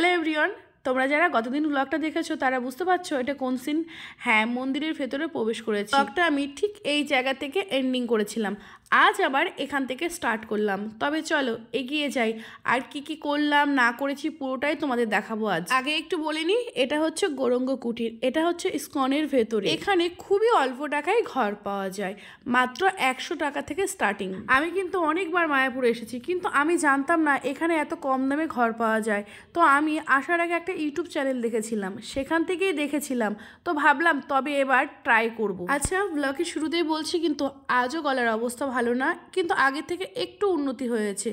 Hello everyone, তোমরা যারা গতদিন ব্লগটা দেখেছো তারা বুঝতে পারছো এটা কোন সিন। হ্যাঁ, মন্দিরের ভেতরে প্রবেশ করেছি। ব্লগটা আমি ঠিক এই জায়গা থেকে এন্ডিং করেছিলাম, আজ আবার এখান থেকে স্টার্ট করলাম। তবে চলো এগিয়ে যাই, আর কি কি করলাম না করেছি পুরোটাই তোমাদের দেখাবো আজ। আগে একটু বলে নিই, এটা হচ্ছে গৌরাঙ্গ কুটির, এটা হচ্ছে ইসকনের ভেতরে। এখানে খুবই অল্প টাকায় ঘর পাওয়া যায়, মাত্র 100 টাকা থেকে স্টার্টিং। আমি কিন্তু অনেকবার মায়াপুরে এসেছি, কিন্তু আমি জানতাম না এখানে এত কম দামে ঘর পাওয়া যায়। তো আমি আসার আগে একটা ইউটিউব চ্যানেল দেখেছিলাম, সেখান থেকেই দেখেছিলাম, তো ভাবলাম তবে এবার ট্রাই করব। আচ্ছা, ব্লগের শুরুতেই বলছি কিন্তু আজও গলার অবস্থা ভালো না, কিন্তু আগের থেকে একটু উন্নতি হয়েছে।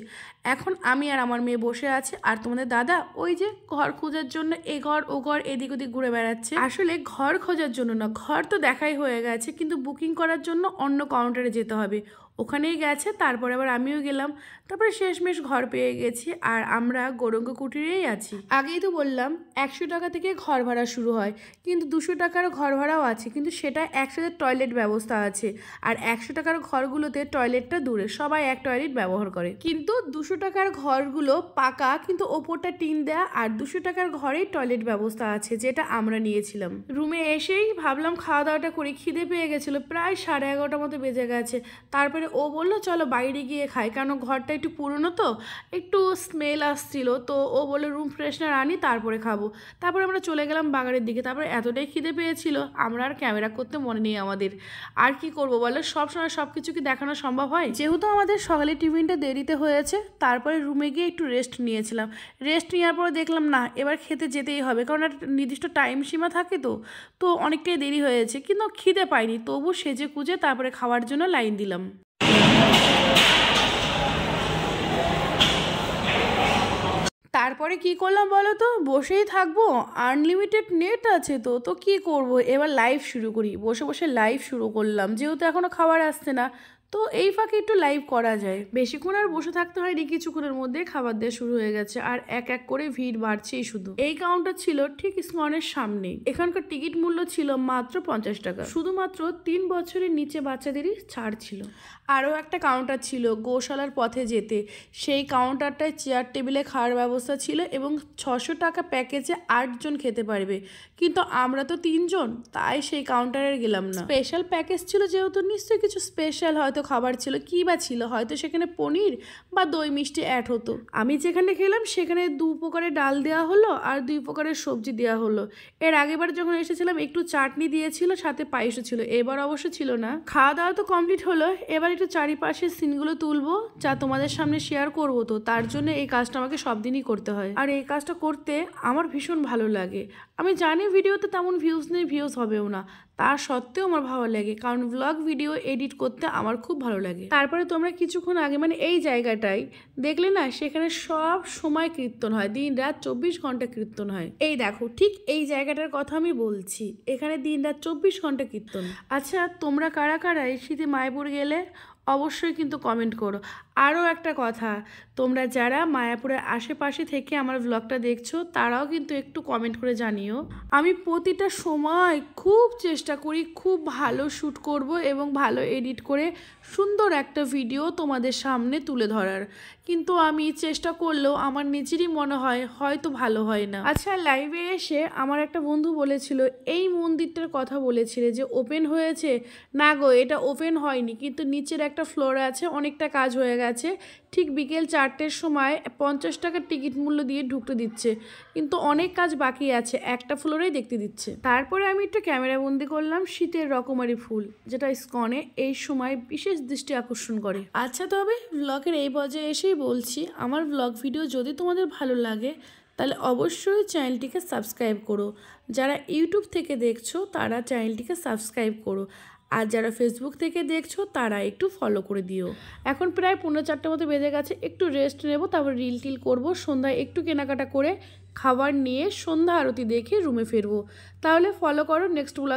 এখন আমি আর আমার মেয়ে বসে আছে, আর তোমাদের দাদা ওই যে ঘর খোঁজার জন্য এ ঘর ও ঘর এদিক ওদিক ঘুরে বেড়াচ্ছে। আসলে ঘর খোঁজার জন্য না, ঘর তো দেখাই হয়ে গেছে, কিন্তু বুকিং করার জন্য অন্য কাউন্টারে যেতে হবে। ওখানেই গেছে, তারপরে আবার আমিও গেলাম, তারপরে শেষমেশ ঘর পেয়ে গেছি। আর আমরা গৌরাঙ্গ কুটিরেই আছি। আগেই তো বললাম 100 টাকা থেকে ঘর ভাড়া শুরু হয়, কিন্তু 200 টাকার ঘর ভাড়াও আছে, কিন্তু সেটা একসাথে টয়লেট ব্যবস্থা আছে। আর 100 টাকার ঘরগুলোতে টয়লেটটা দূরে, সবাই এক টয়লেট ব্যবহার করে। কিন্তু 200 টাকার ঘরগুলো পাকা, কিন্তু ওপরটা টিন দেয়া, আর 200 টাকার ঘরেই টয়লেট ব্যবস্থা আছে, যেটা আমরা নিয়েছিলাম। রুমে এসেই ভাবলাম খাওয়া দাওয়াটা করি, খিদে পেয়ে গেছিলো, প্রায় 11:30 মতো বেজে গেছে। তারপরে ও বললো চলো বাইরে গিয়ে খাই, কারণ ঘরটা একটু পুরনো তো একটু স্মেল আসছিল, তো ও বললো রুম ফ্রেশনার আনি তারপরে খাবো। তারপরে আমরা চলে গেলাম বাগানের দিকে। তারপরে এতটাই খিদে পেয়েছিল, আমরা আর ক্যামেরা করতে মনে নেই আমাদের। আর কি করব বলো, সবসময় সব কিছু কি দেখানো সম্ভব হয়? যেহেতু আমাদের সকালে টিফিনটা দেরিতে হয়েছে, তারপরে রুমে গিয়ে একটু রেস্ট নিয়েছিলাম। রেস্ট নেওয়ার পরে দেখলাম না, এবার খেতে যেতেই হবে, কারণ একটা নির্দিষ্ট টাইম সীমা থাকে, তো অনেকটাই দেরি হয়েছে, কিন্তু খিদে পাইনি, তবু সেজে কুজে তারপরে খাওয়ার জন্য লাইন দিলাম। তারপরে কি করলাম বলো তো, বসেই থাকবো, আনলিমিটেড নেট আছে, তো কি করব, এবার লাইভ শুরু করি। বসে বসে লাইভ শুরু করলাম, যেহেতু এখনো খাবার আসছে না, তো এই ফাঁকে একটু লাইভ করা যায়। বেশিক্ষণ আর বসে থাকতে হয়নি, কিছুক্ষণের মধ্যে খাবার দেওয়া শুরু হয়ে গেছে, আর এক এক করে ভিড় বাড়ছেই শুধু। এই কাউন্টার ছিল ঠিক ইসকনের সামনেই। এখানকার টিকিট মূল্য ছিল মাত্র 50 টাকা, শুধুমাত্র 3 বছরের নিচে বাচ্চাদেরই ছাড় ছিল। আরও একটা কাউন্টার ছিল গোশালার পথে যেতে, সেই কাউন্টারটায় চেয়ার টেবিলে খাওয়ার ব্যবস্থা ছিল, এবং 600 টাকা প্যাকেজে 8 জন খেতে পারবে, কিন্তু আমরা তো 3 জন, তাই সেই কাউন্টারে গেলাম না। স্পেশাল প্যাকেজ ছিল যেহেতু, নিশ্চয়ই কিছু স্পেশাল হয়তো খাবার ছিল, কি বা ছিল, হয়তো সেখানে পনির বা দই মিষ্টি অ্যাড হতো। আমি যেখানে খেলাম সেখানে 2 প্রকারের ডাল দেওয়া হলো, আর 2 প্রকারের সবজি দেওয়া হলো। এর আগেবার যখন এসেছিলাম একটু চাটনি দিয়েছিল, সাথে পায়েসও ছিল, এবার অবশ্য ছিল না। খাওয়া দাওয়া তো কমপ্লিট হলো, এবার একটু চারিপাশের সিনগুলো তুলবো, যা তোমাদের সামনে শেয়ার করবো। তো তার জন্য এই কাজটা আমাকে সব দিনই করতে হয়, আর এই কাজটা করতে আমার ভীষণ ভালো লাগে। আমি জানি ভিডিওতে তেমন ভিউজ নেই, ভিউজ হবেও না, তা সত্ত্বেও আমার ভালো লাগে, কারণ ব্লগ ভিডিও এডিট করতে আমার খুব ভালো লাগে। তারপরে তোমরা কিছুক্ষণ আগে মানে এই জায়গাটাই দেখলে না, সেখানে সব সময় কীর্তন হয়, দিন রাত 24 ঘন্টা কীর্তন হয়। এই দেখো ঠিক এই জায়গাটার কথা আমি বলছি, এখানে দিন রাত 24 ঘন্টা কীর্তন। আচ্ছা, তোমরা কারা কারা এই শীতে মায়াপুর গেলে অবশ্যই কিন্তু কমেন্ট করো। আরও একটা কথা, তোমরা যারা মায়াপুরের আশেপাশে থেকে আমার ব্লগটা দেখছো তারাও কিন্তু একটু কমেন্ট করে জানিও। আমি প্রতিটা সময় খুব চেষ্টা করি খুব ভালো শ্যুট করব এবং ভালো এডিট করে সুন্দর একটা ভিডিও তোমাদের সামনে তুলে ধরার, কিন্তু আমি চেষ্টা করলেও আমার নিজেরই মনে হয় হয়তো ভালো হয় না। আচ্ছা, লাইভে এসে আমার একটা বন্ধু বলেছিল এই মন্দিরটার কথা বলেছিল যে ওপেন হয়েছে, না গো এটা ওপেন হয়নি, কিন্তু নিচের একটা ফ্লোর আছে, অনেকটা কাজ হয়ে গেছে। ঠিক বিকেল 4টের সময় 50 টাকার টিকিট মূল্য দিয়ে ঢুকতে দিচ্ছে, কিন্তু অনেক কাজ বাকি আছে, একটা ফ্লোরেই দেখতে দিচ্ছে। তারপরে আমি একটু ক্যামেরাবন্দি করলাম শীতের রকমারি ফুল, যেটা ইসকনে এই সময় বিশেষ দৃষ্টি আকর্ষণ করে। আচ্ছা, তবে ব্লগের এই পর্যায়ে এসেই বলছি, আমার ব্লগ ভিডিও যদি তোমাদের ভালো লাগে তাহলে অবশ্যই চ্যানেলটিকে সাবস্ক্রাইব করো। যারা ইউটিউব থেকে দেখছো তারা চ্যানেলটিকে সাবস্ক্রাইব করো, আর যারা ফেসবুক থেকে দেখছো তারা একটু ফলো করে দিও। এখন প্রায় 4:45 মতো বেজে গেছে, একটু রেস্ট নেব, তারপর রিল টিল করবো, সন্ধ্যায় একটু কেনাকাটা করে খাবার নিয়ে সন্ধ্যা আরতি দেখে রুমে ফিরবো। তাহলে ফলো করো নেক্সট ব্লগ।